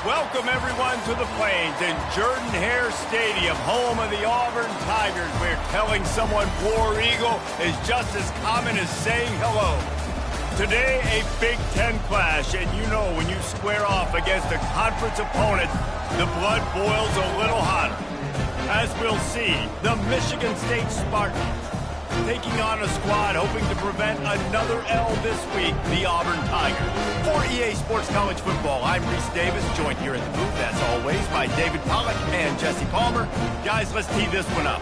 Welcome, everyone, to the Plains in Jordan-Hare Stadium, home of the Auburn Tigers, where telling someone War Eagle is just as common as saying hello. Today, a Big Ten clash, and you know when you square off against a conference opponent, the blood boils a little hotter. As we'll see, the Michigan State Spartans taking on a squad hoping to prevent another L this week, the Auburn Tigers. For EA Sports College Football, I'm Reese Davis, joined here in the booth, as always, by David Pollack and Jesse Palmer. Guys, let's tee this one up.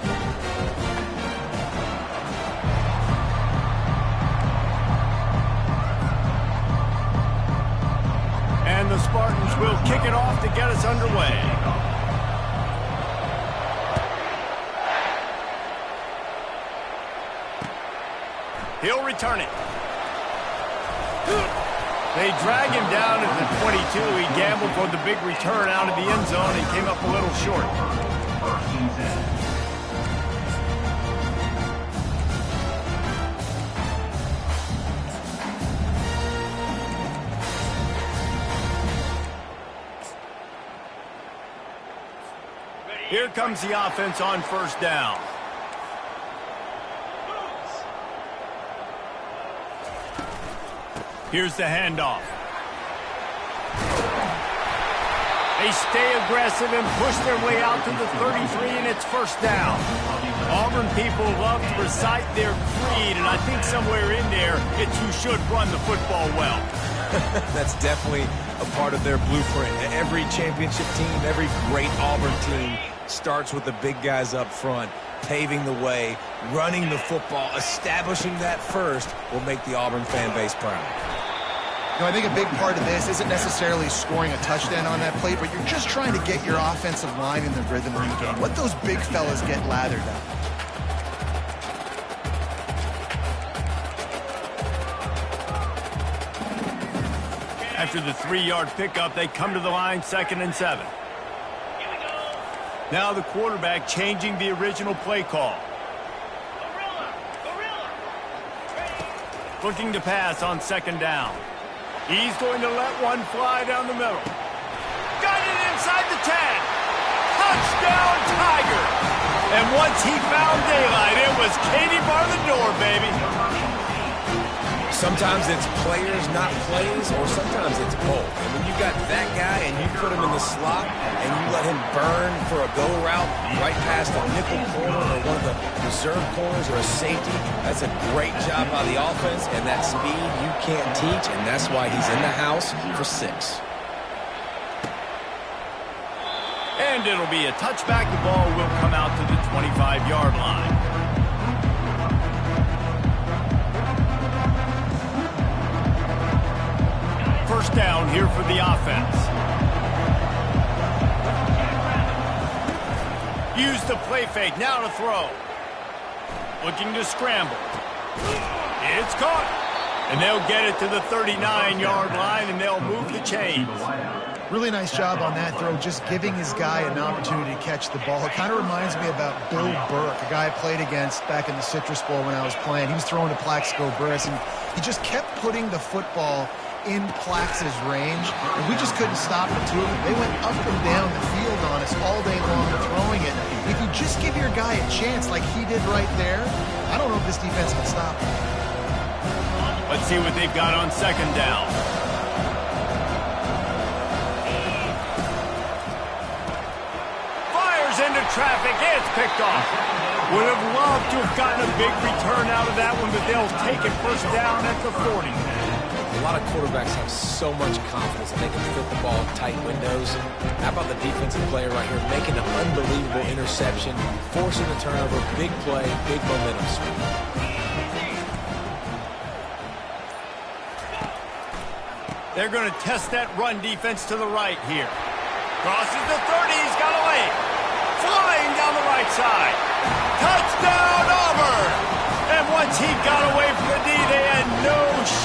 And the Spartans will kick it off to get us underway. He'll return it. They drag him down at the 22. He gambled for the big return out of the end zone and came up a little short. Here comes the offense on first down. Here's the handoff. They stay aggressive and push their way out to the 33, and it's first down. Auburn people love to recite their creed, and I think somewhere in there, it's you should run the football well. That's definitely a part of their blueprint. Every championship team, every great Auburn team starts with the big guys up front, paving the way, running the football, establishing that first will make the Auburn fan base proud. You know, I think a big part of this isn't necessarily scoring a touchdown on that play, but you're just trying to get your offensive line in the rhythm of the game. Let those big fellas get lathered up. After the 3-yard pickup, they come to the line, 2nd and 7. Now the quarterback changing the original play call. Looking to pass on 2nd down. He's going to let one fly down the middle. Got it inside the 10. Touchdown, Tiger. And once he found daylight, it was Katie bar the door, baby. Sometimes it's players, not plays, or sometimes it's both. And when you got that guy and you put him in the slot and you let him burn for a go route right past a nickel corner or one of the reserve corners or a safety, that's a great job by the offense, and that speed you can't teach, and that's why he's in the house for 6. And it'll be a touchback. The ball will come out to the 25-yard line. First down here for the offense. Use the play fake, now to throw. Looking to scramble. It's caught. And they'll get it to the 39-yard line, and they'll move the chains. Really nice job on that throw, just giving his guy an opportunity to catch the ball. It kind of reminds me about Bill Burke, a guy I played against back in the Citrus Bowl when I was playing. He was throwing to Plaxico Burress, and he just kept putting the football in Plax's range, and we just couldn't stop the two of them. They went up and down the field on us all day long throwing it. If you just give your guy a chance like he did right there, I don't know if this defense can stop him. Let's see what they've got on 2nd down. Fires into traffic. It's picked off. Would have loved to have gotten a big return out of that one, but they'll take it first down at the 40. A lot of quarterbacks have so much confidence that they can fit the ball in tight windows. How about the defensive player right here making an unbelievable interception, forcing the turnover, big play, big momentum swing. They're going to test that run defense to the right here. Crosses the 30. He's got away. Flying down the right side. Touchdown, Auburn! And once he got away from the D, they had no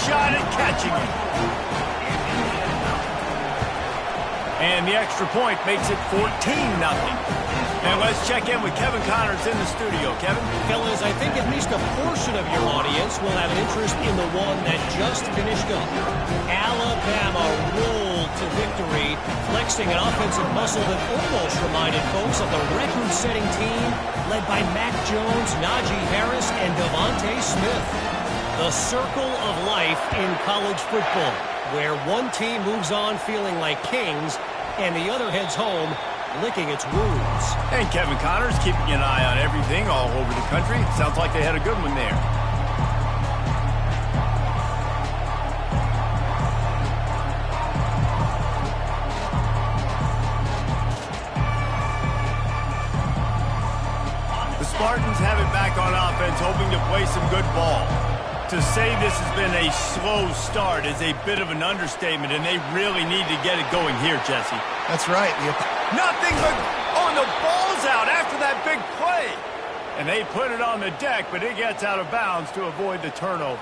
shot at catching him. And the extra point makes it 14-0. And let's check in with Kevin Connors in the studio. Kevin? Fellas, I think at least a portion of your audience will have an interest in the one that just finished up. Alabama rolled to victory, flexing an offensive muscle that almost reminded folks of the record-setting team led by Mac Jones, Najee Harris, and Devontae Smith. The circle of life in college football, where one team moves on feeling like kings and the other heads home licking its wounds. And Kevin Connors keeping an eye on everything all over the country. Sounds like they had a good one there. The Spartans have it back on offense, hoping to play some good ball. To say this has been a slow start is a bit of an understatement, and they really need to get it going here, Jesse. That's right. Nothing but... Oh, and the ball's out after that big play. And they put it on the deck, but it gets out of bounds to avoid the turnover.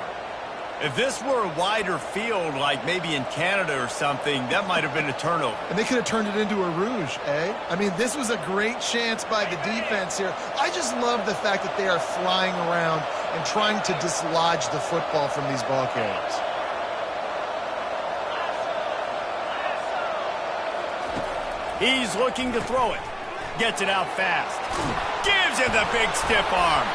If this were a wider field, like maybe in Canada or something, that might have been a turnover. And they could have turned it into a rouge, eh? I mean, this was a great chance by the defense here. I just love the fact that they are flying around and trying to dislodge the football from these ball carriers. He's looking to throw it. Gets it out fast. Gives him the big stiff arm.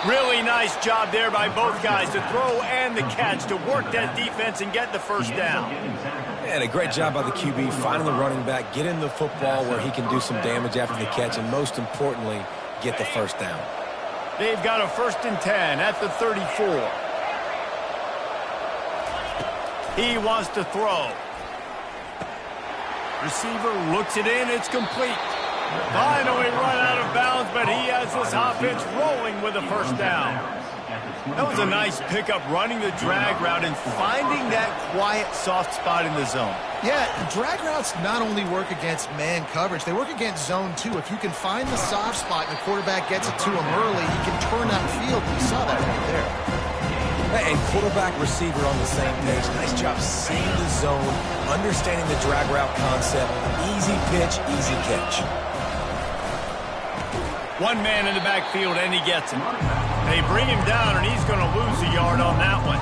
Really nice job there by both guys to throw and the catch to work that defense and get the first down. And a great job by the QB, finding the running back, getting the football where he can do some damage after the catch, and most importantly, get the first down. They've got a 1st and 10 at the 34. He wants to throw. Receiver looks it in. It's complete. Finally run out of bounds, but he has this offense rolling with a first down. That was a nice pickup, running the drag route and finding that quiet, soft spot in the zone. Yeah, drag routes not only work against man coverage, they work against zone too. If you can find the soft spot and the quarterback gets it to him early, he can turn that field. You saw that right there. And quarterback, receiver on the same page. Nice job seeing the zone, understanding the drag route concept. Easy pitch, easy catch. One man in the backfield, and he gets him. They bring him down, and he's going to lose a yard on that one.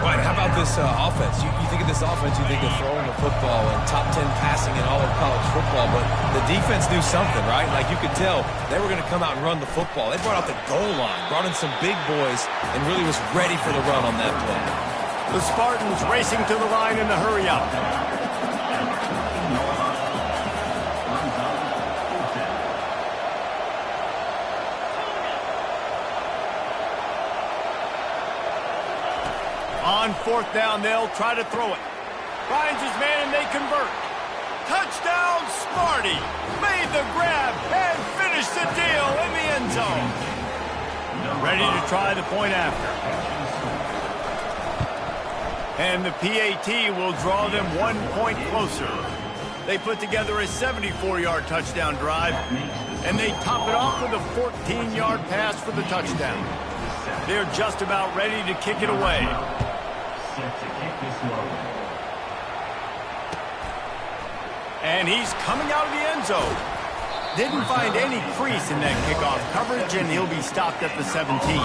Right, how about this offense? You think of this offense, you think of throwing the football and top 10 passing in all of college football, but the defense knew something, right? Like you could tell they were going to come out and run the football. They brought out the goal line, brought in some big boys, and really was ready for the run on that play. The Spartans racing to the line in the hurry-up. On 4th down, they'll try to throw it. Finds his man, and they convert. Touchdown, Sparty! Made the grab and finished the deal in the end zone. Ready to try the point after. And the PAT will draw them 1 point closer. They put together a 74-yard touchdown drive, and they top it off with a 14-yard pass for the touchdown. They're just about ready to kick it away. And he's coming out of the end zone. Didn't find any crease in that kickoff coverage, and he'll be stopped at the 17.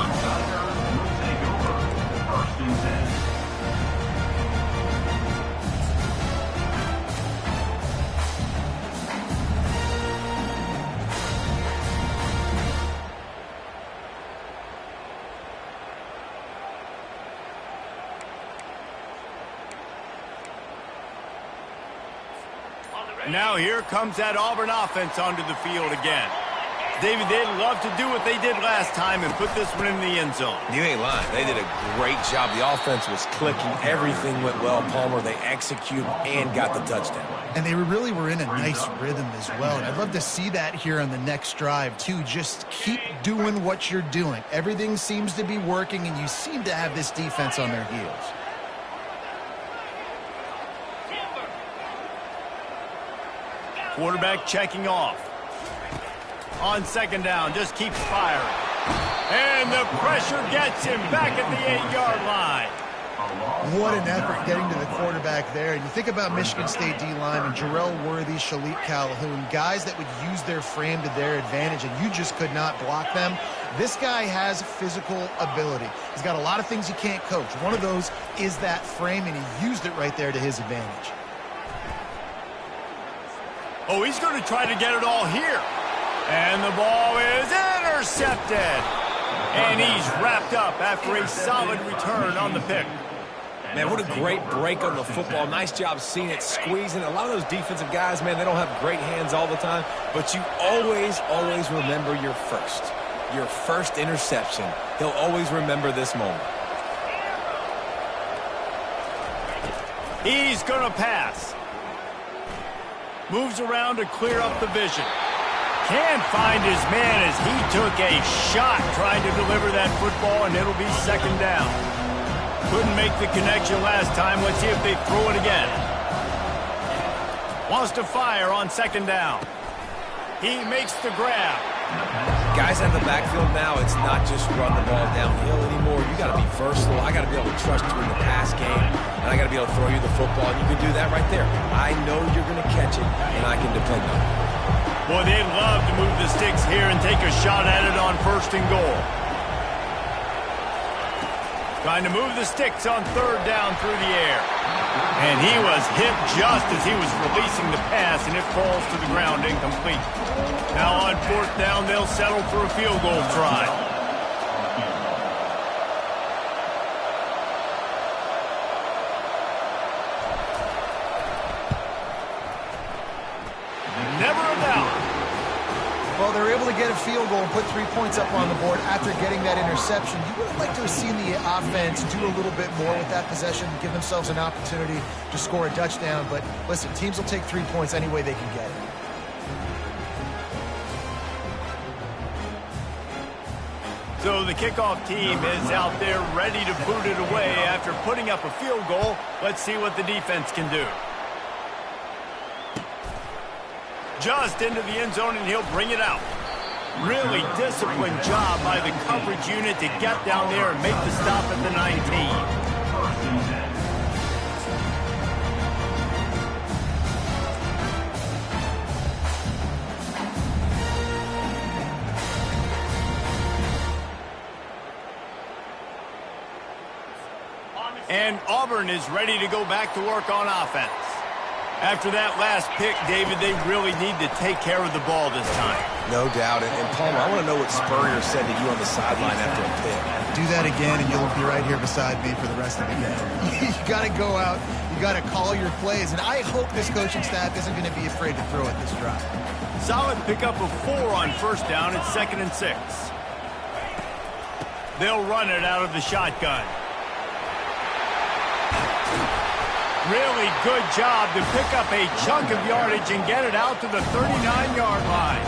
Now here comes that Auburn offense onto the field again. David, they'd love to do what they did last time and put this one in the end zone. You ain't lying. They did a great job. The offense was clicking. Everything went well, Palmer. They executed and got the touchdown. And they really were in a nice rhythm as well. And I'd love to see that here on the next drive, too. Just keep doing what you're doing. Everything seems to be working, and you seem to have this defense on their heels. Quarterback checking off. On 2nd down, just keeps firing. And the pressure gets him back at the 8-yard line. What an effort getting to the quarterback there. And you think about Michigan State D-linemen, Jarrell Worthy, Shalik Calhoun, guys that would use their frame to their advantage, and you just could not block them. This guy has physical ability. He's got a lot of things you can't coach. One of those is that frame, and he used it right there to his advantage. Oh, he's going to try to get it all here. And the ball is intercepted. And he's wrapped up after a solid return on the pick. Man, what a great break on the football. Nice job seeing it, squeezing. A lot of those defensive guys, man, they don't have great hands all the time. But you always remember your first interception. He'll always remember this moment. He's going to pass. Moves around to clear up the vision. Can't find his man as he took a shot trying to deliver that football, and it'll be second down. Couldn't make the connection last time. Let's see if they throw it again. Wants to fire on second down. He makes the grab. Guys out of the backfield now, it's not just run the ball downhill anymore. You got to be versatile. I got to be able to trust you in the pass game, and I got to be able to throw you the football, and you can do that right there. I know you're going to catch it, and I can depend on it. Boy, they'd love to move the sticks here and take a shot at it on first and goal. Trying to move the sticks on third down through the air. And he was hit just as he was releasing the pass, and it falls to the ground incomplete. Now on fourth down, they'll settle for a field goal try. Never a doubt. Well, they were able to get a field goal and put 3 points up on the board after getting that interception. You would have liked to have seen the offense do a little bit more with that possession, give themselves an opportunity to score a touchdown. But listen, teams will take 3 points any way they can get it. So the kickoff team is out there ready to boot it away after putting up a field goal. Let's see what the defense can do. Just into the end zone, and he'll bring it out. Really disciplined job by the coverage unit to get down there and make the stop at the 19. And Auburn is ready to go back to work on offense. After that last pick, David, they really need to take care of the ball this time. No doubt. And Palmer, I want to know what Spurrier said to you on the sideline after a pick. Do that again, and you'll be right here beside me for the rest of the game. You got to go out. You got to call your plays. And I hope this coaching staff isn't going to be afraid to throw it this drive. Solid pickup of 4 on first down. It's 2nd and 6. They'll run it out of the shotgun. Really good job to pick up a chunk of yardage and get it out to the 39-yard line.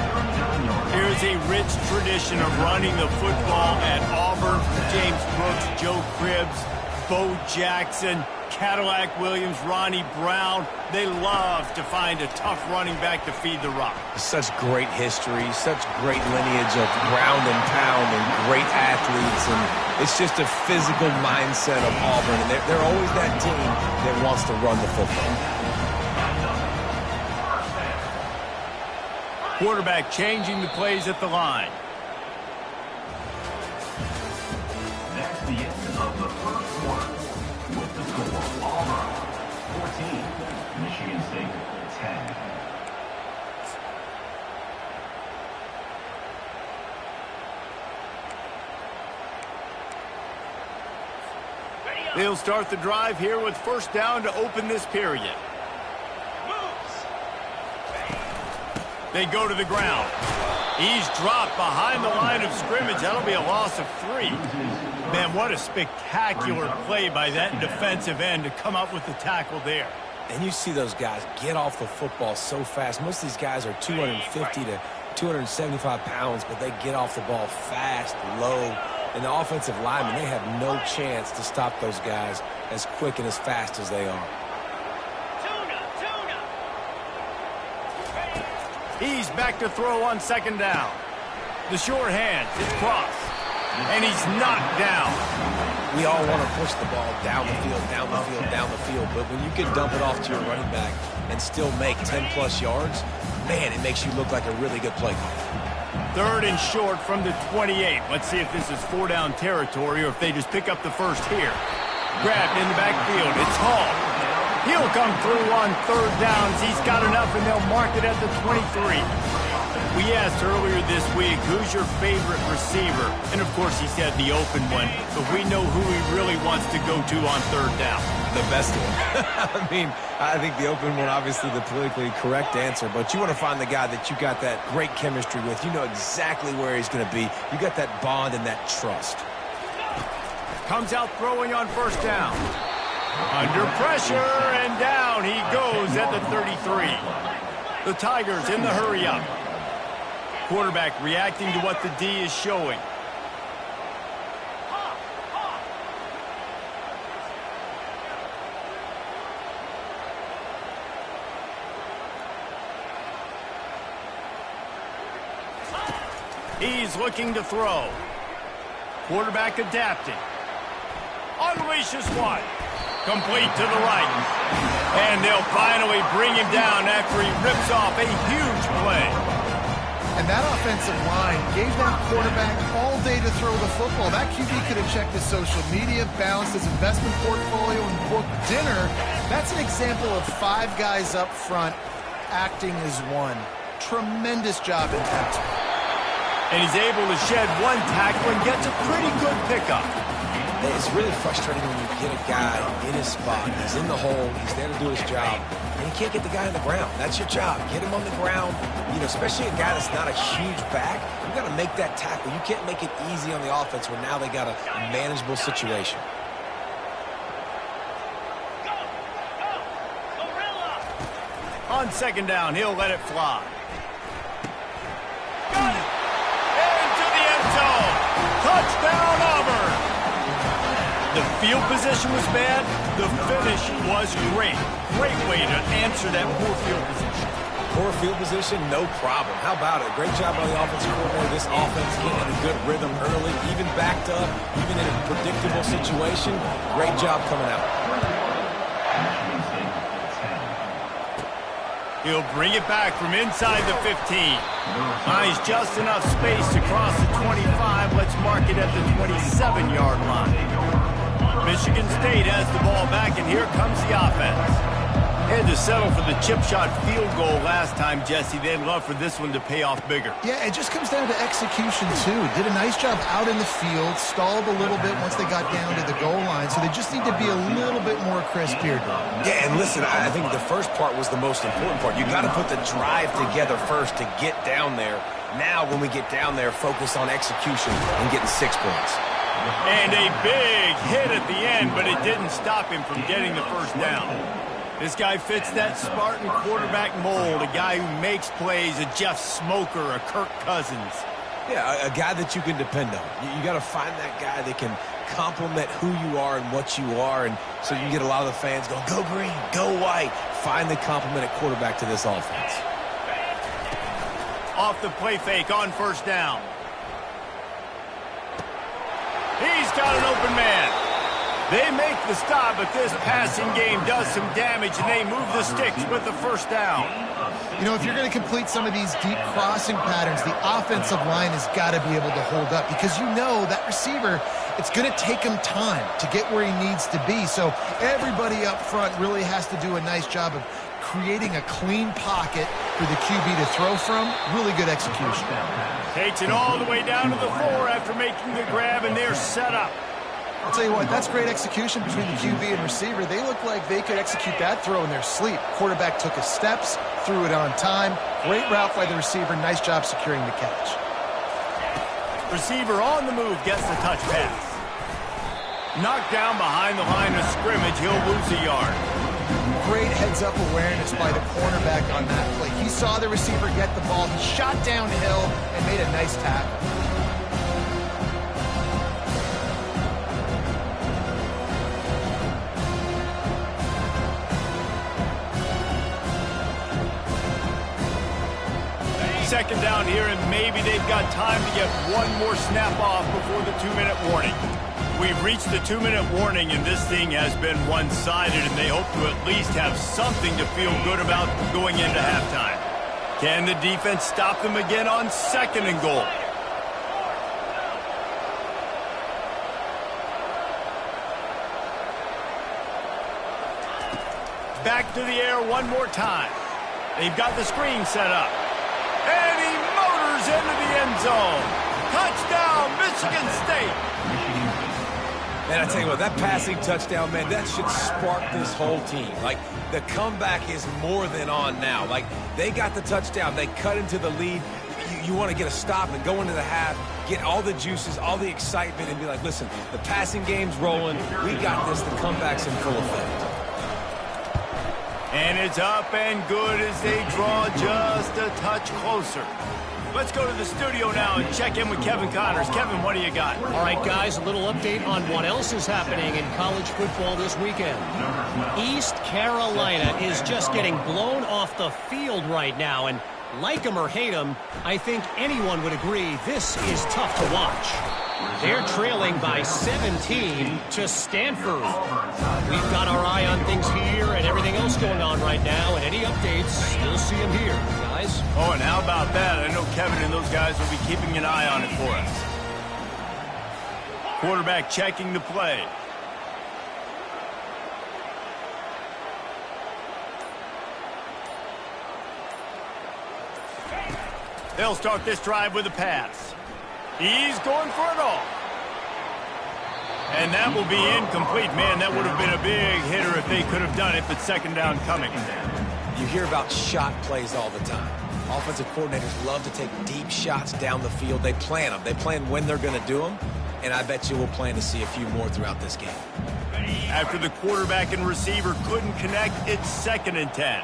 Here's a rich tradition of running the football at Auburn. James Brooks, Joe Cribbs, Bo Jackson, Cadillac Williams, Ronnie Brown. They love to find a tough running back to feed the rock. Such great history, such great lineage of ground and pound and great athletes. And it's just a physical mindset of Auburn. And they're always that team that wants to run the football. Quarterback changing the plays at the line. That's the end of the first quarter. With the score, Auburn 14, Michigan State 10. They'll start the drive here with first down to open this period. They go to the ground. He's dropped behind the line of scrimmage. That'll be a loss of 3. Man, what a spectacular play by that defensive end to come up with the tackle there. And you see those guys get off the football so fast. Most of these guys are 250 to 275 pounds, but they get off the ball fast, low. And the offensive linemen, they have no chance to stop those guys as quick and as fast as they are. He's back to throw on second down. The short hand is crossed. And he's knocked down. We all want to push the ball down the field, down the field, down the field. But when you can dump it off to your running back and still make 10-plus yards, man, it makes you look like a really good play caller. 3rd and short from the 28. Let's see if this is 4-down territory or if they just pick up the first here. Grabbed in the backfield. It's Hall. He'll come through on third downs. He's got enough, and they'll mark it at the 23. We asked earlier this week, who's your favorite receiver? And, of course, he said the open one. But we know who he really wants to go to on third down. The best one. I mean, I think the open one, obviously the politically correct answer, but you want to find the guy that you got that great chemistry with. You know exactly where he's going to be. You got that bond and that trust. Comes out throwing on first down. Under pressure, and down he goes at the 33. The Tigers in the hurry-up. Quarterback reacting to what the D is showing. He's looking to throw. Quarterback adapting. Unleashes one. Complete to the right. And they'll finally bring him down after he rips off a huge play. And that offensive line gave that quarterback all day to throw the football. That QB could have checked his social media, balanced his investment portfolio, and booked dinner. That's an example of 5 guys up front acting as one. Tremendous job in tackle. And he's able to shed one tackle and gets a pretty good pickup. It's really frustrating when you get a guy in his spot. He's in the hole. He's there to do his job. And you can't get the guy on the ground. That's your job. Get him on the ground. You know, especially a guy that's not a huge back. You got to make that tackle. You can't make it easy on the offense when now they got a manageable situation. On second down, he'll let it fly. Got it! Into the end zone. Touchdown, Auburn! The field position was bad. The finish was great. Great way to answer that poor field position. Poor field position, no problem. How about it? Great job by the offensive coordinator. This offense getting in a good rhythm early, even backed up, even in a predictable situation. Great job coming out. He'll bring it back from inside the 15. Finds just enough space to cross the 25. Let's mark it at the 27-yard line. Michigan State has the ball back, and here comes the offense. Had to settle for the chip shot field goal last time, Jesse. They'd love for this one to pay off bigger. Yeah, it just comes down to execution, too. Did a nice job out in the field, stalled a little bit once they got down to the goal line, so they just need to be a little bit more crisp here. Yeah, and listen, I think the first part was the most important part. You got to put the drive together first to get down there. Now, when we get down there, focus on execution and getting 6 points. And a big hit at the end, but it didn't stop him from getting the first down. This guy fits that Spartan quarterback mold, a guy who makes plays, a Jeff Smoker, a Kirk Cousins. Yeah, a guy that you can depend on. You got to find that guy that can complement who you are and what you are, and so you can get a lot of the fans going, go green, go white. Find the complement at quarterback to this offense. Off the play fake on first down. He's got an open man. They make the stop, but this passing game does some damage, and they move the sticks with the first down. You know, if you're going to complete some of these deep crossing patterns, the offensive line has got to be able to hold up because you know that receiver, it's going to take him time to get where he needs to be. So everybody up front really has to do a nice job of creating a clean pocket for the QB to throw from. Really good execution. Takes it all the way down to the 4 after making the grab, and they're set up. I'll tell you what, that's great execution between the QB and receiver. They look like they could execute that throw in their sleep. Quarterback took his steps, threw it on time. Great route by the receiver. Nice job securing the catch. Receiver on the move gets the touch pass. Knocked down behind the line of scrimmage. He'll lose a yard. Great heads-up awareness by the cornerback on that play. He saw the receiver get the ball. He shot downhill and made a nice tackle. Second down here, and maybe they've got time to get one more snap off before the 2-minute warning. We've reached the 2-minute warning, and this thing has been one-sided, and they hope to at least have something to feel good about going into halftime. Can the defense stop them again on second and goal? back to the air one more time. They've got the screen set up. And he motors into the end zone. Touchdown, Michigan State. Man, I tell you what, that passing touchdown, man, that should spark this whole team. Like, the comeback is more than on now. Like, they got the touchdown. They cut into the lead. You want to get a stop and go into the half, get all the juices, all the excitement, and be like, listen, the passing game's rolling. We got this. The comeback's in full effect. And it's up and good as they draw just a touch closer. Let's go to the studio now and check in with Kevin Connors. Kevin, what do you got? All right, guys, a little update on what else is happening in college football this weekend. East Carolina is just getting blown off the field right now, and like them or hate them, I think anyone would agree this is tough to watch. They're trailing by 17 to Stanford. We've got our eye on things here and everything else going on right now, and any updates, you'll see them here, guys. Oh, and how about that? I know Kevin and those guys will be keeping an eye on it for us. Quarterback checking the play. They'll start this drive with a pass. He's going for it all. And that will be incomplete. Man, that would have been a big hitter if they could have done it, but second down coming. You hear about shot plays all the time. Offensive coordinators love to take deep shots down the field. They plan them. They plan when they're going to do them, and I bet you we'll plan to see a few more throughout this game. After the quarterback and receiver couldn't connect, it's 2nd and 10.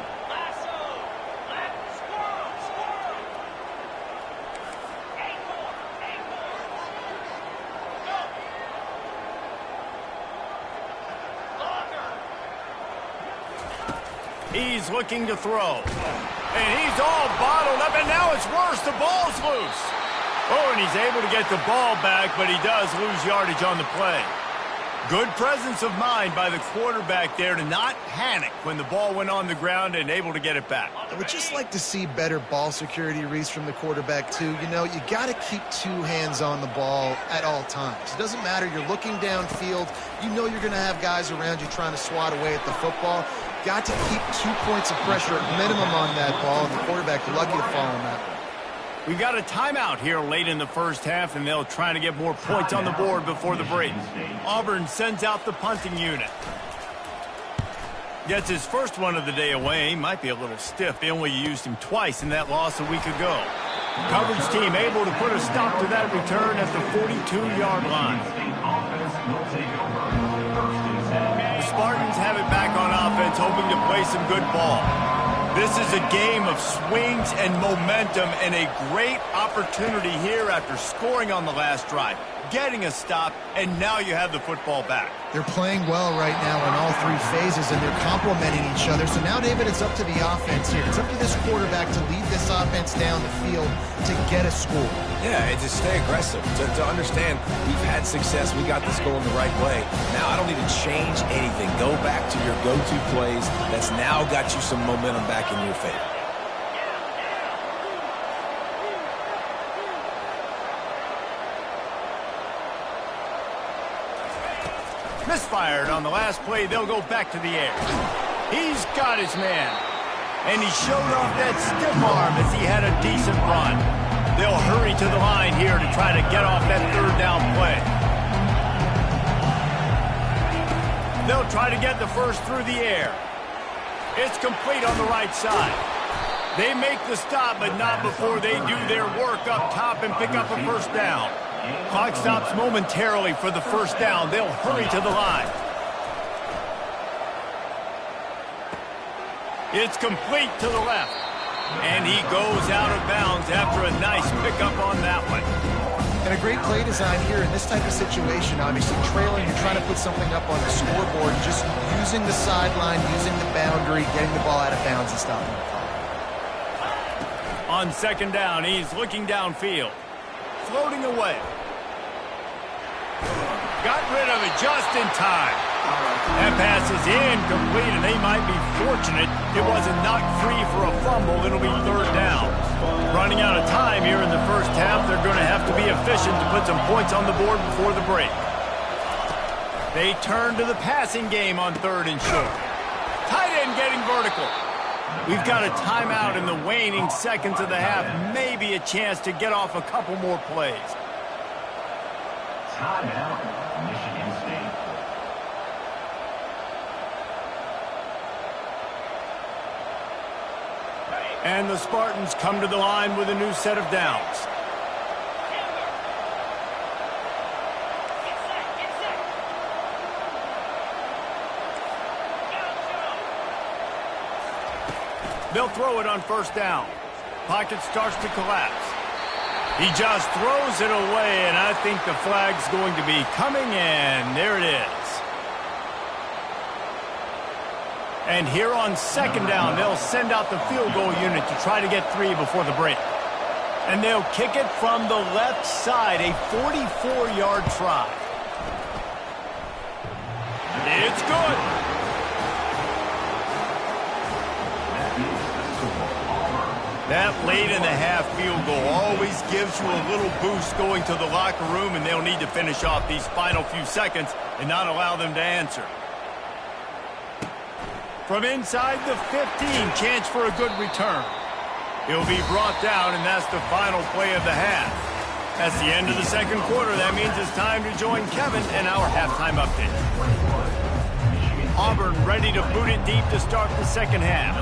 He's looking to throw. And he's all bottled up, and now it's worse. The ball's loose. Oh, and he's able to get the ball back, but he does lose yardage on the play. Good presence of mind by the quarterback there to not panic when the ball went on the ground and able to get it back. I would just like to see better ball security, Reese, from the quarterback, too. You know, you got to keep 2 hands on the ball at all times. It doesn't matter. You're looking downfield. You know you're going to have guys around you trying to swat away at the football. Got to keep 2 points of pressure at minimum on that ball, and the quarterback lucky to fall on that one. We've got a timeout here late in the first half, and they'll try to get more points on the board before the break. Auburn sends out the punting unit. Gets his first one of the day away. Might be a little stiff. They only used him twice in that loss a week ago. Coverage team able to put a stop to that return at the 42-yard line. The Spartans have it back on offense, hoping to play some good ball. This is a game of swings and momentum, and a great opportunity here after scoring on the last drive, getting a stop, and now you have the football back. They're playing well right now in all 3 phases, and they're complementing each other. So now, David, it's up to the offense here. It's up to this quarterback to lead this offense down the field to get a score. Yeah, and to stay aggressive, to understand we've had success, we got this going the right way. Now, I don't need to change anything. Go back to your go-to plays. That's now got you some momentum back in your favor. Misfired on the last play. They'll go back to the air. He's got his man. And he showed off that stiff arm as he had a decent run. They'll hurry to the line here to try to get off that 3rd down play. They'll try to get the first through the air. It's complete on the right side. They make the stop, but not before they do their work up top and pick up a first down. Clock stops momentarily for the first down. They'll hurry to the line. It's complete to the left. And he goes out of bounds after a nice pickup on that one. And a great play design here in this type of situation. Obviously trailing, you're trying to put something up on the scoreboard. Just using the sideline, using the boundary, getting the ball out of bounds and stopping the clock. On 2nd down, he's looking downfield. Floating away. Got rid of it just in time. That pass is incomplete, and they might be fortunate it wasn't knocked free for a fumble. It'll be 3rd down. Running out of time here in the first half. They're going to have to be efficient to put some points on the board before the break. They turn to the passing game on 3rd and short. Tight end line getting vertical. We've got a timeout in the waning seconds of the half. Maybe a chance to get off a couple more plays. Timeout, Michigan State. And the Spartans come to the line with a new set of downs. They'll throw it on first down. Pocket starts to collapse. He just throws it away, and I think the flag's going to be coming in. There it is. And here on second down, they'll send out the field goal unit to try to get 3 before the break. And they'll kick it from the left side, a 44-yard try. It's good. That late-in-the-half field goal always gives you a little boost going to the locker room, and they'll need to finish off these final few seconds and not allow them to answer. From inside the 15, chance for a good return. He'll be brought down, and that's the final play of the half. That's the end of the second quarter. That means it's time to join Kevin in our halftime update. Auburn ready to boot it deep to start the second half.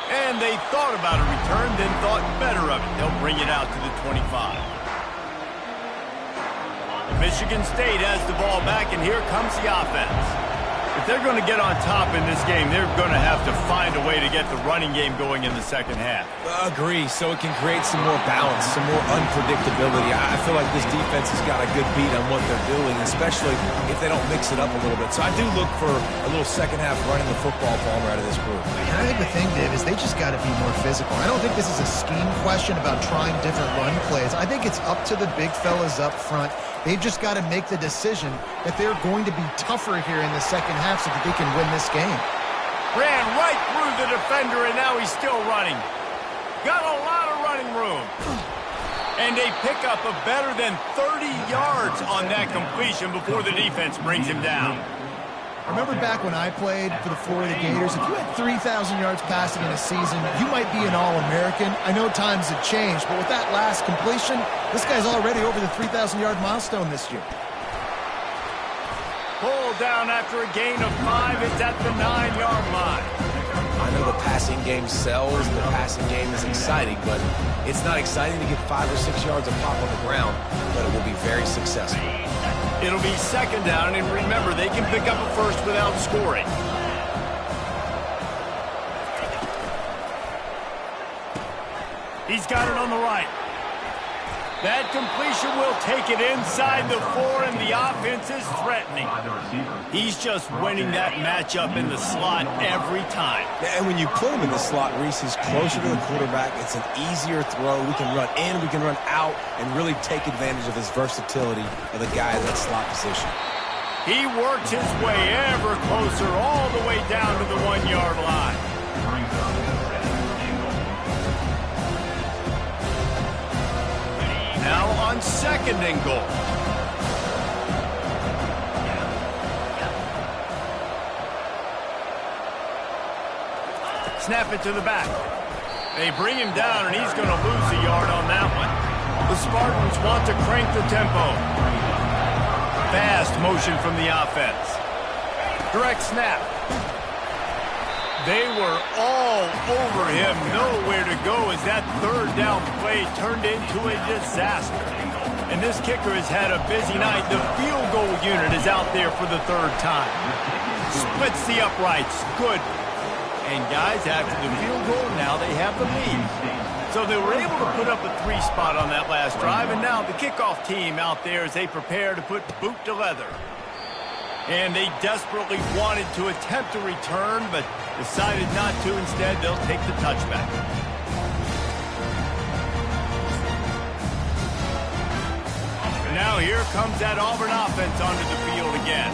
And they thought about a return, then thought better of it. They'll bring it out to the 25. Michigan State has the ball back, and here comes the offense. If they're going to get on top in this game, they're going to have to find a way to get the running game going in the second half. Agree, so it can create some more balance, some more unpredictability. I feel like this defense has got a good beat on what they're doing, especially if they don't mix it up a little bit. So I do look for a little second half running the football Palmer out of this group. And I think the thing, Dave, is they just got to be more physical. I don't think this is a scheme question about trying different run plays. I think it's up to the big fellas up front. They've just got to make the decision that they're going to be tougher here in the second half so that they can win this game. Ran right through the defender, and now he's still running. Got a lot of running room. And they pick up a better than 30 yards on that completion before the defense brings him down. Remember back when I played for the Florida Gators, if you had 3,000 yards passing in a season, you might be an All-American. I know times have changed, but with that last completion, this guy's already over the 3,000-yard milestone this year. Pulled down after a gain of 5. It's at the 9-yard line. I know the passing game sells, and the passing game is exciting, but it's not exciting to get 5 or 6 yards of pop on the ground, but it will be very successful. It'll be second down, and remember, they can pick up a first without scoring. He's got it on the right. That completion will take it inside the 4, and the offense is threatening. He's just winning that matchup in the slot every time. And when you put him in the slot, Reese, he's closer to the quarterback. It's an easier throw. We can run in, we can run out, and really take advantage of his versatility of the guy in that slot position. He works his way ever closer all the way down to the 1-yard line. Now on second and goal. Snap it to the back. They bring him down, and he's going to lose a yard on that one. The Spartans want to crank the tempo. Fast motion from the offense. Direct snap. They were all over him, nowhere to go as that third down play turned into a disaster. And this kicker has had a busy night. The field goal unit is out there for the third time. Splits the uprights. Good. And guys, after the field goal, now they have the lead. So they were able to put up a 3 spot on that last drive, and now the kickoff team out there as they prepare to put boot to leather. And they desperately wanted to attempt a return, but decided not to. Instead, they'll take the touchback. Now here comes that Auburn offense onto the field again.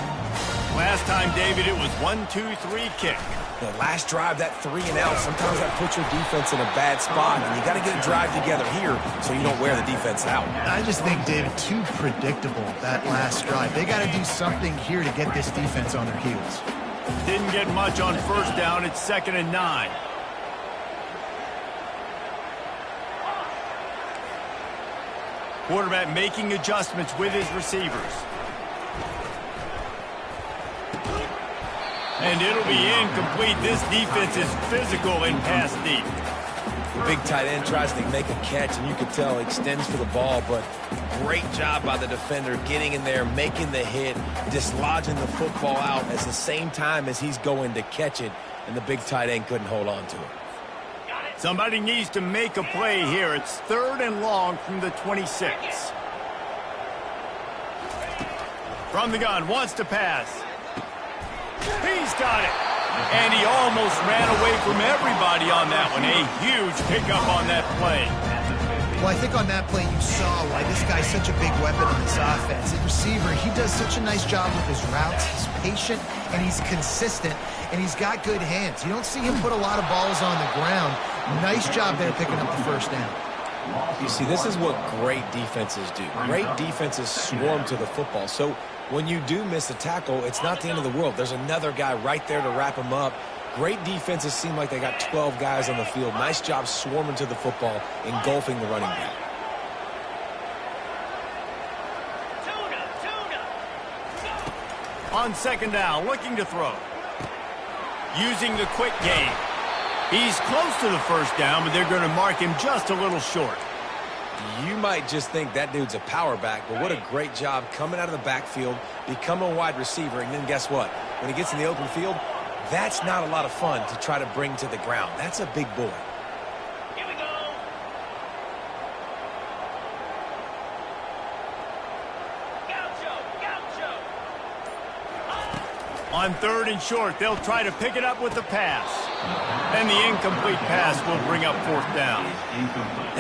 Last time, David, it was 1-2-3 kick. The last drive, that 3 and out, sometimes that puts your defense in a bad spot, and you got to get a drive together here so you don't wear the defense out. I just think, David, too predictable, that last drive. They got to do something here to get this defense on their heels. Didn't get much on first down. It's 2nd and 9. Quarterback making adjustments with his receivers. And it'll be incomplete. This defense is physical in pass deep. The big tight end tries to make a catch, and you can tell he extends for the ball, but great job by the defender getting in there, making the hit, dislodging the football out at the same time as he's going to catch it, and the big tight end couldn't hold on to it. Somebody needs to make a play here. It's 3rd and long from the 26. From the gun, wants to pass. He's got it. And he almost ran away from everybody on that one. A huge pickup on that play. Well, I think on that play you saw why this guy's such a big weapon on this offense. At receiver, he does such a nice job with his routes. He's patient, and he's consistent, and he's got good hands. You don't see him put a lot of balls on the ground. Nice job there picking up the first down. You see, this is what great defenses do. Great defenses swarm to the football. So when you do miss a tackle, it's not the end of the world. There's another guy right there to wrap him up. Great defenses seem like they got 12 guys on the field. Nice job swarming to the football, engulfing the running back. On 2nd down, looking to throw. Using the quick game. He's close to the first down, but they're going to mark him just a little short. You might just think that dude's a power back, but what a great job coming out of the backfield, becoming a wide receiver, and then guess what? When he gets in the open field, that's not a lot of fun to try to bring to the ground. That's a big boy. Here we go. Gaucho. On 3rd and short, they'll try to pick it up with the pass. And the incomplete pass will bring up 4th down.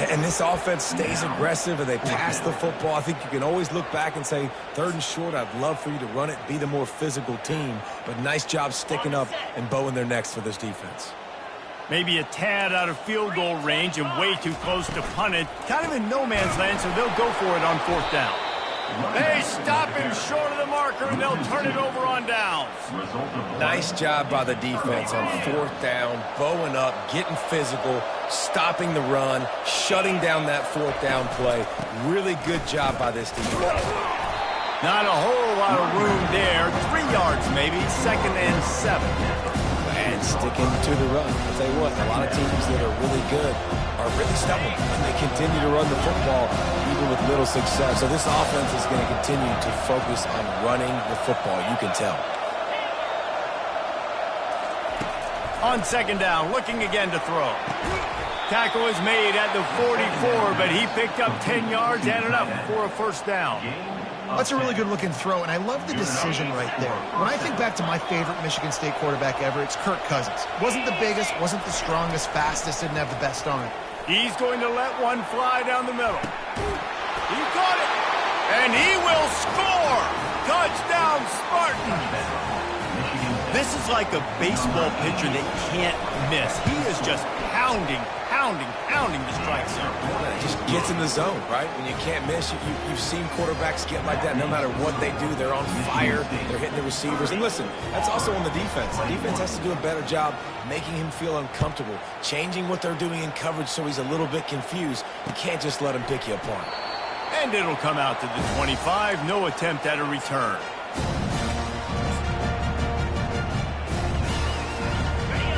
And this offense stays aggressive, and they pass the football. I think you can always look back and say, 3rd and short, I'd love for you to run it, be the more physical team. But nice job sticking up and bowing their necks for this defense. Maybe a tad out of field goal range and way too close to punt it. Kind of in no man's land, so they'll go for it on 4th down. They stop him short of the marker, and they'll turn it over on downs. Nice job by the defense on 4th down, bowing up, getting physical, stopping the run, shutting down that 4th down play. Really good job by this defense. Not a whole lot of room there. 3 yards maybe, 2nd and 7. And sticking to the run. I'll tell you what, a lot of teams that are really good are really stubborn, and they continue to run the football even with little success. So this offense is going to continue to focus on running the football. You can tell. On 2nd down, looking again to throw. Tackle is made at the 44, but he picked up 10 yards and enough for a 1st down. That's a really good-looking throw, and I love the decision right there. When I think back to my favorite Michigan State quarterback ever, it's Kirk Cousins. Wasn't the biggest, wasn't the strongest, fastest, didn't have the best arm. He's going to let one fly down the middle. He caught it, and he will score! Touchdown, Spartans! This is like a baseball pitcher that can't miss. He is just pounding the strike zone. It just gets in the zone, right? When you can't miss, you've seen quarterbacks get like that. No matter what they do, they're on fire. They're hitting the receivers. And listen, that's also on the defense. The defense has to do a better job making him feel uncomfortable, changing what they're doing in coverage so he's a little bit confused. You can't just let him pick you apart. And it'll come out to the 25. No attempt at a return.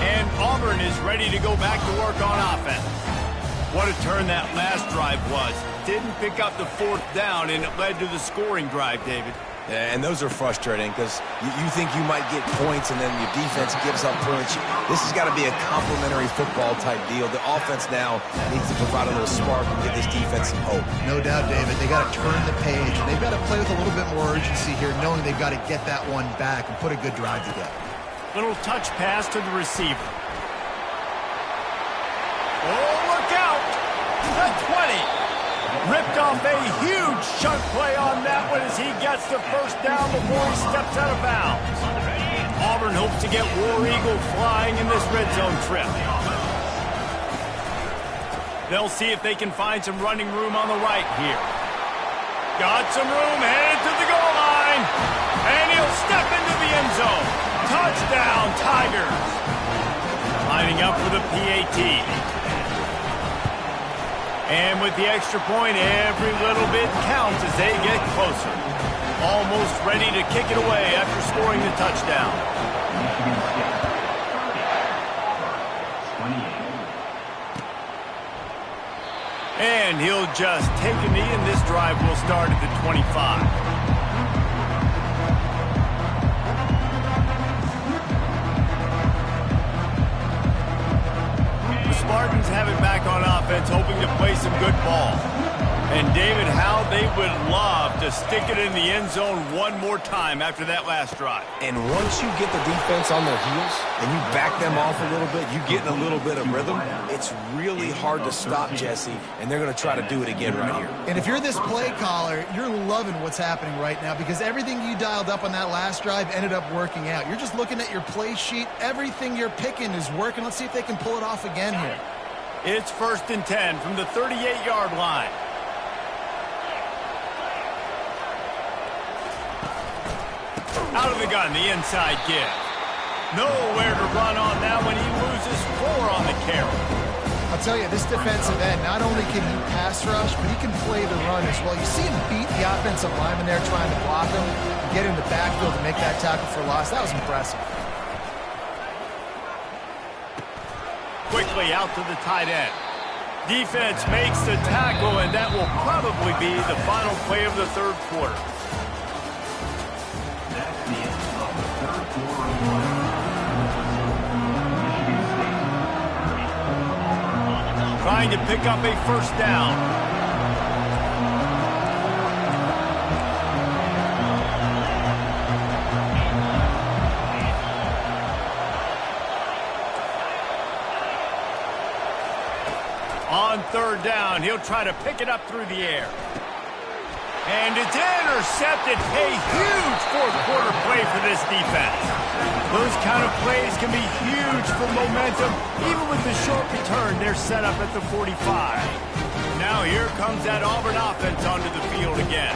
And Auburn is ready to go back to work on offense. What a turn that last drive was. Didn't pick up the 4th down, and it led to the scoring drive, David. Yeah, and those are frustrating because you think you might get points and then your defense gives up points. This has got to be a complementary football type deal. The offense now needs to provide a little spark and give this defense some hope. No doubt, David. They got to turn the page, and they've got to play with a little bit more urgency here, knowing they've got to get that one back and put a good drive together. Little touch pass to the receiver. Oh, look out! The 20. Ripped off a huge chunk play on that one as he gets the 1st down before he steps out of bounds. Auburn hopes to get War Eagle flying in this red zone trip. They'll see if they can find some running room on the right here. Got some room, headed to the goal line. And he'll step into the end zone. Touchdown, Tigers. Lining up for the PAT. And with the extra point, every little bit counts as they get closer. Almost ready to kick it away after scoring the touchdown. And he'll just take a knee, and this drive will start at the 25. The Spartans have it back on offense, hoping to play some good ball. And David, how they would love to stick it in the end zone one more time after that last drive. And once you get the defense on their heels and you back them off a little bit, you get in a little bit of rhythm, it's really hard to stop Jesse, and they're going to try to do it again right here. And if you're this play caller, you're loving what's happening right now because everything you dialed up on that last drive ended up working out. You're just looking at your play sheet. Everything you're picking is working. Let's see if they can pull it off again here. It's 1st and 10 from the 38-yard line. Out of the gun, the inside give. Nowhere to run on that when he loses 4 on the carry. I'll tell you, this defensive end, not only can he pass rush, but he can play the run as well. You see him beat the offensive lineman there trying to block him, and get in the backfield to make that tackle for loss. That was impressive. Quickly out to the tight end. Defense makes the tackle, and that will probably be the final play of the third quarter. Trying to pick up a first down. On 3rd down, he'll try to pick it up through the air. And it's intercepted. A huge fourth quarter play for this defense. Those kind of plays can be huge for momentum. Even with the short return, they're set up at the 45. Now here comes that Auburn offense onto the field again.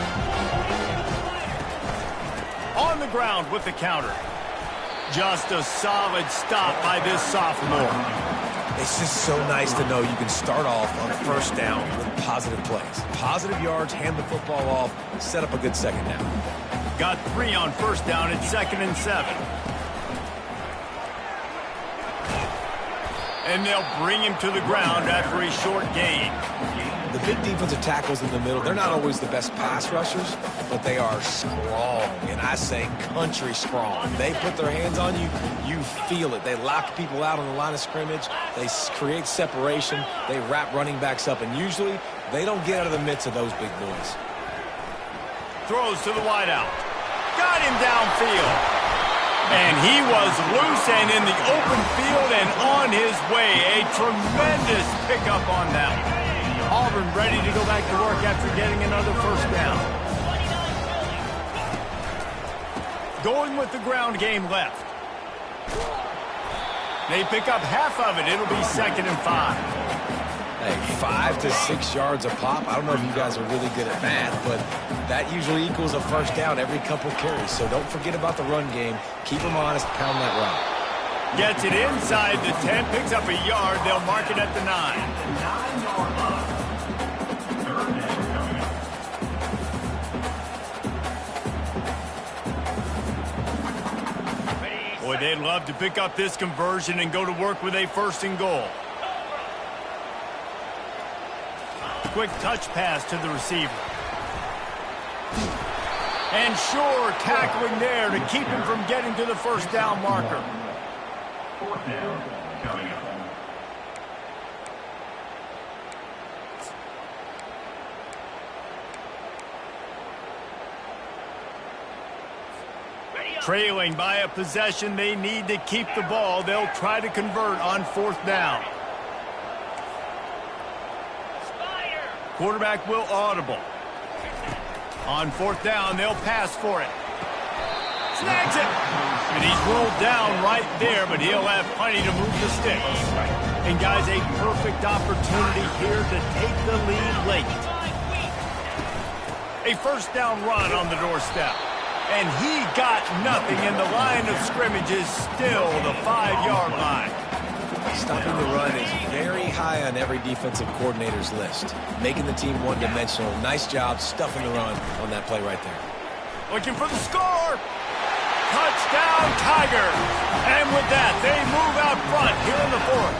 On the ground with the counter. Just a solid stop by this sophomore. It's just so nice to know you can start off on 1st down with positive plays. Positive yards, hand the football off, set up a good 2nd down. Got 3 on 1st down at 2nd and 7. And they'll bring him to the ground after a short gain. The big defensive tackles in the middle, they're not always the best pass rushers, but they are strong, and I say country strong. They put their hands on you, you feel it. They lock people out on the line of scrimmage. They create separation. They wrap running backs up, and usually they don't get out of the midst of those big boys. Throws to the wideout. Got him downfield. And he was loose and in the open field and on his way. A tremendous pickup on that. Auburn ready to go back to work after getting another 1st down. Going with the ground game left. They pick up half of it. It'll be 2nd and 5. Hey, 5 to 6 yards a pop. I don't know if you guys are really good at math, but that usually equals a 1st down every couple carries. So don't forget about the run game. Keep them honest, pound that rock. Gets it inside the 10, picks up a yard. They'll mark it at the 9. Boy, they'd love to pick up this conversion and go to work with a 1st and goal. Quick touch pass to the receiver. And sure, tackling there to keep him from getting to the 1st down marker. 4th down coming up. Trailing by a possession, they need to keep the ball. They'll try to convert on 4th down. Quarterback will audible. On 4th down, they'll pass for it. Snags it. And he's rolled down right there, but he'll have plenty to move the sticks. And, guys, a perfect opportunity here to take the lead late. A first down run on the doorstep. And he got nothing, and the line of scrimmage is still the 5-yard line. Stopping the run is very high on every defensive coordinator's list. Making the team one-dimensional. Nice job stuffing the run on that play right there. Looking for the score. Touchdown, Tigers. And with that, they move out front here in the fourth.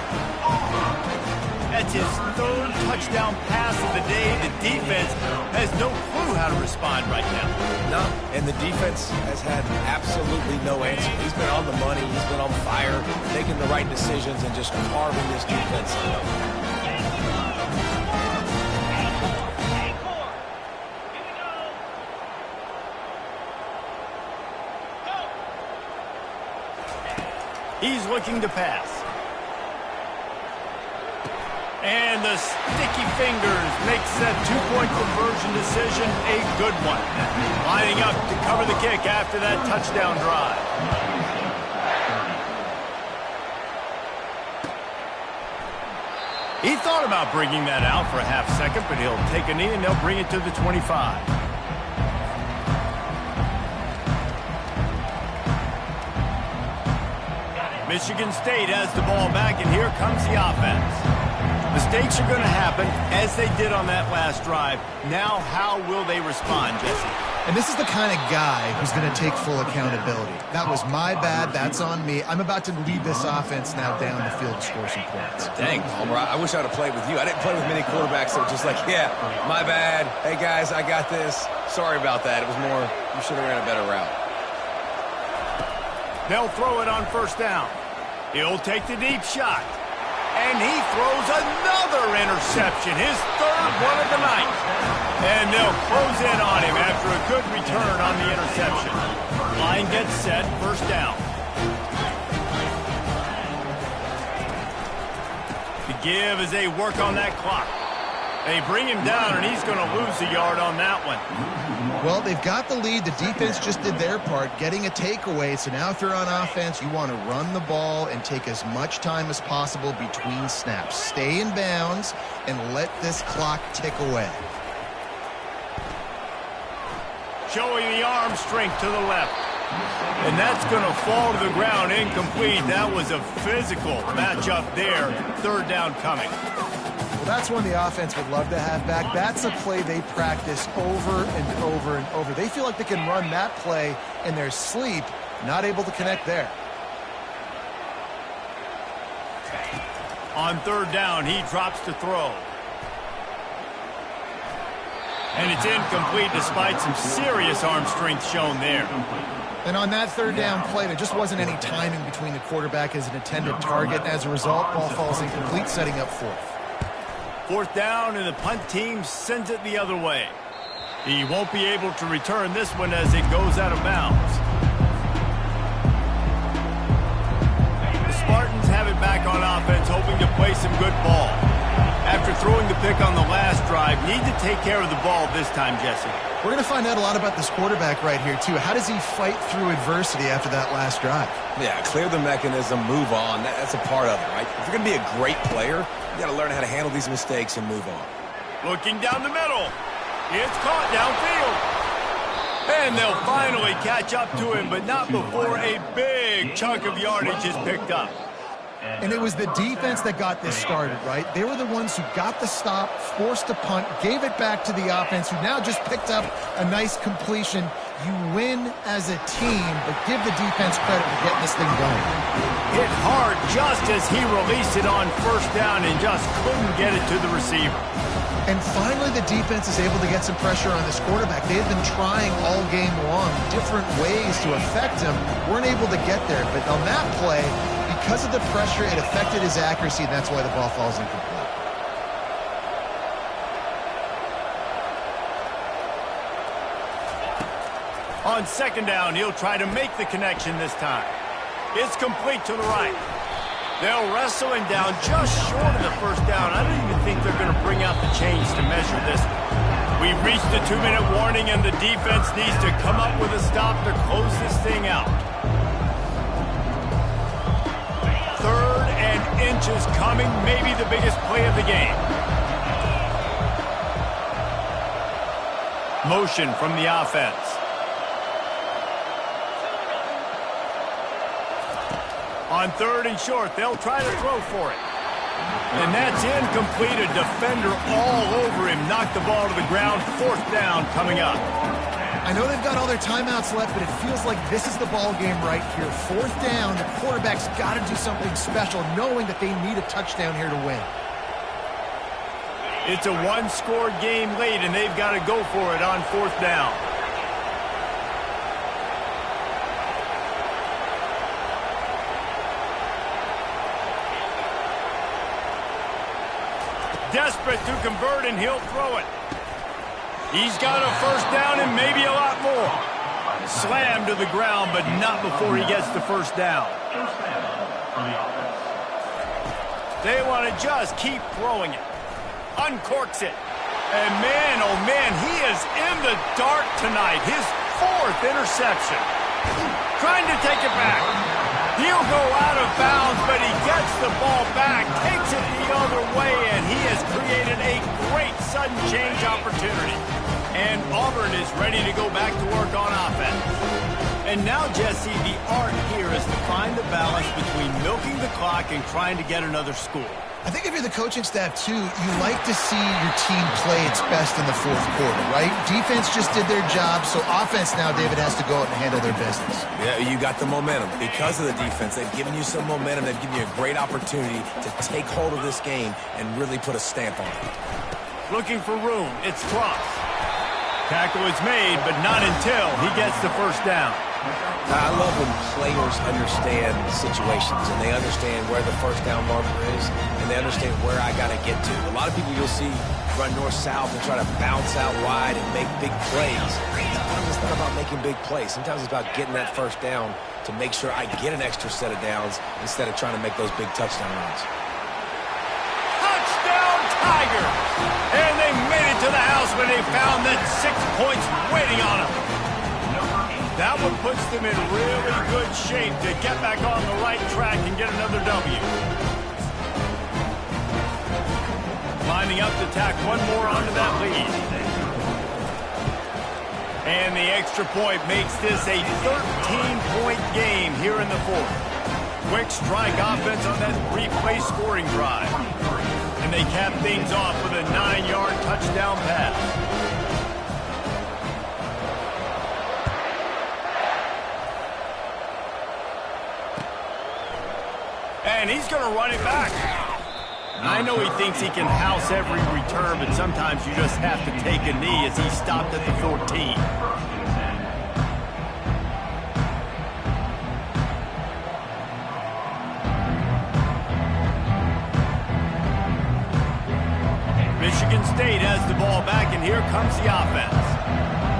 That's his third touchdown pass of the day. The defense has no clue how to respond right now. No, and the defense has had absolutely no answer. He's been on the money. He's been on fire, making the right decisions and just carving this defense up. He's looking to pass. And the sticky fingers makes that two-point conversion decision a good one. Lining up to cover the kick after that touchdown drive. He thought about bringing that out for a half second, but he'll take a knee and they'll bring it to the 25. Michigan State has the ball back, and here comes the offense. Mistakes are going to happen, as they did on that last drive. Now, how will they respond, Jesse? And this is the kind of guy who's going to take full accountability. That was my bad. That's on me. I'm about to lead this offense now down the field to score some points. Dang, Palmer, I wish I would have played with you. I didn't play with many quarterbacks that were just like, yeah, my bad. Hey, guys, I got this. Sorry about that. It was more, you should have ran a better route. They'll throw it on first down. He'll take the deep shot. And he throws another interception, his third one of the night. And they'll close in on him after a good return on the interception. Line gets set, first down. The give as they work on that clock. They bring him down, and he's going to lose a yard on that one. Well, they've got the lead. The defense just did their part, getting a takeaway. So now if you're on offense, you want to run the ball and take as much time as possible between snaps. Stay in bounds and let this clock tick away. Showing the arm strength to the left. And that's going to fall to the ground incomplete. That was a physical matchup there. Third down coming. Well, that's one the offense would love to have back. That's a play they practice over and over and over. They feel like they can run that play in their sleep, not able to connect there. On third down, he drops to throw. And it's incomplete despite some serious arm strength shown there. And on that third down play, there just wasn't any timing between the quarterback as an intended target. As a result, ball falls incomplete, setting up fourth. Fourth down, and the punt team sends it the other way. He won't be able to return this one as it goes out of bounds. The Spartans have it back on offense, hoping to play some good ball. After throwing the pick on the last drive, need to take care of the ball this time, Jesse. We're going to find out a lot about this quarterback right here, too. How does he fight through adversity after that last drive? Yeah, clear the mechanism, move on. That's a part of it, right? If you're going to be a great player, you got to learn how to handle these mistakes and move on. Looking down the middle. It's caught downfield. And they'll finally catch up to him, but not before a big chunk of yardage is picked up. And it was the defense that got this started, right? They were the ones who got the stop, forced a punt, gave it back to the offense, who now just picked up a nice completion. You win as a team, but give the defense credit for getting this thing going. Hit hard just as he released it on first down and just couldn't get it to the receiver. And finally, the defense is able to get some pressure on this quarterback. They had been trying all game long different ways to affect him. Weren't able to get there, but on that play, because of the pressure, it affected his accuracy, and that's why the ball falls incomplete. On second down, he'll try to make the connection this time. It's complete to the right. They'll wrestle him down just short of the first down. I don't even think they're going to bring out the chains to measure this one. We've reached the 2-minute warning, and the defense needs to come up with a stop to close this thing out. 3rd and inches coming, maybe the biggest play of the game. Motion from the offense. On 3rd and short, they'll try to throw for it. And that's incomplete. A defender all over him. Knocked the ball to the ground. 4th down coming up. I know they've got all their timeouts left, but it feels like this is the ball game right here. 4th down, the quarterback's got to do something special, knowing that they need a touchdown here to win. It's a one-score game late, and they've got to go for it on 4th down. Desperate to convert, and he'll throw it. He's got a 1st down and maybe a lot more. Slammed to the ground, but not before he gets the 1st down. They want to just keep throwing it. Uncorks it. And man, oh man, he is in the dark tonight. His 4th interception. Trying to take it back. He'll go out of bounds, but he gets the ball back, takes it the other way, and he has created a great sudden change opportunity. And Auburn is ready to go back to work on offense. And now, Jesse, the art here is to find the balance between milking the clock and trying to get another score. I think if you're the coaching staff, too, you like to see your team play its best in the 4th quarter, right? Defense just did their job, so offense now, David, has to go out and handle their business. Yeah, you got the momentum. Because of the defense, they've given you some momentum. They've given you a great opportunity to take hold of this game and really put a stamp on it. Looking for room. It's Cross. Tackle is made, but not until he gets the 1st down. I love when players understand situations and they understand where the 1st down marker is and they understand where I got to get to. A lot of people you'll see run north-south and try to bounce out wide and make big plays. Sometimes it's not about making big plays. Sometimes it's about getting that 1st down to make sure I get an extra set of downs instead of trying to make those big touchdown runs. Touchdown Tigers! And they made it to the house when they found that 6 points waiting on them. That one puts them in really good shape to get back on the right track and get another W. Lining up to tack one more onto that lead. And the extra point makes this a 13-point game here in the 4th. Quick strike offense on that 3-play scoring drive. And they cap things off with a 9-yard touchdown pass. And he's going to run it back. I know he thinks he can house every return, but sometimes you just have to take a knee as he stopped at the 14. Michigan State has the ball back, and here comes the offense.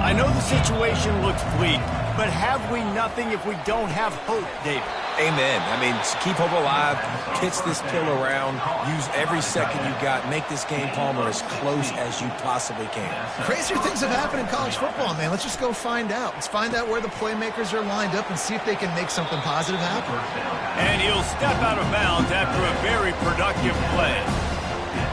I know the situation looks bleak, but have we nothing if we don't have hope, David? Amen. I mean, keep hope alive, pitch this pill around, use every second you got, make this game, Palmer, as close as you possibly can. Crazier things have happened in college football, man. Let's just go find out. Let's find out where the playmakers are lined up and see if they can make something positive happen. And he'll step out of bounds after a very productive play.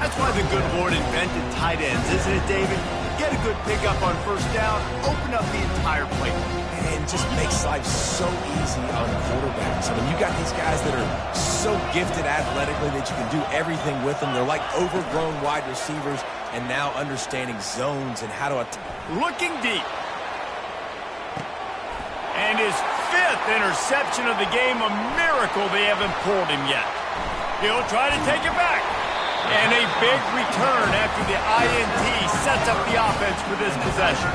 That's why the good Lord invented tight ends, isn't it, David? Get a good pickup on 1st down, open up the entire plate. And just makes life so easy on quarterbacks. I mean, you got these guys that are so gifted athletically that you can do everything with them. They're like overgrown wide receivers and now understanding zones and how to attack. Looking deep. And his 5th interception of the game, a miracle they haven't pulled him yet. He'll try to take it back. And a big return after the INT sets up the offense for this possession.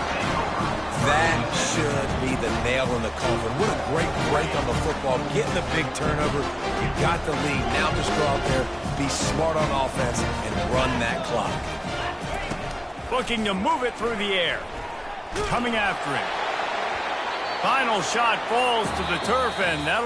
That should be the nail in the coffin. What a great break on the football. Getting the big turnover. You got the lead. Now just go out there, be smart on offense, and run that clock. Looking to move it through the air. Coming after him. Final shot falls to the turf, and that'll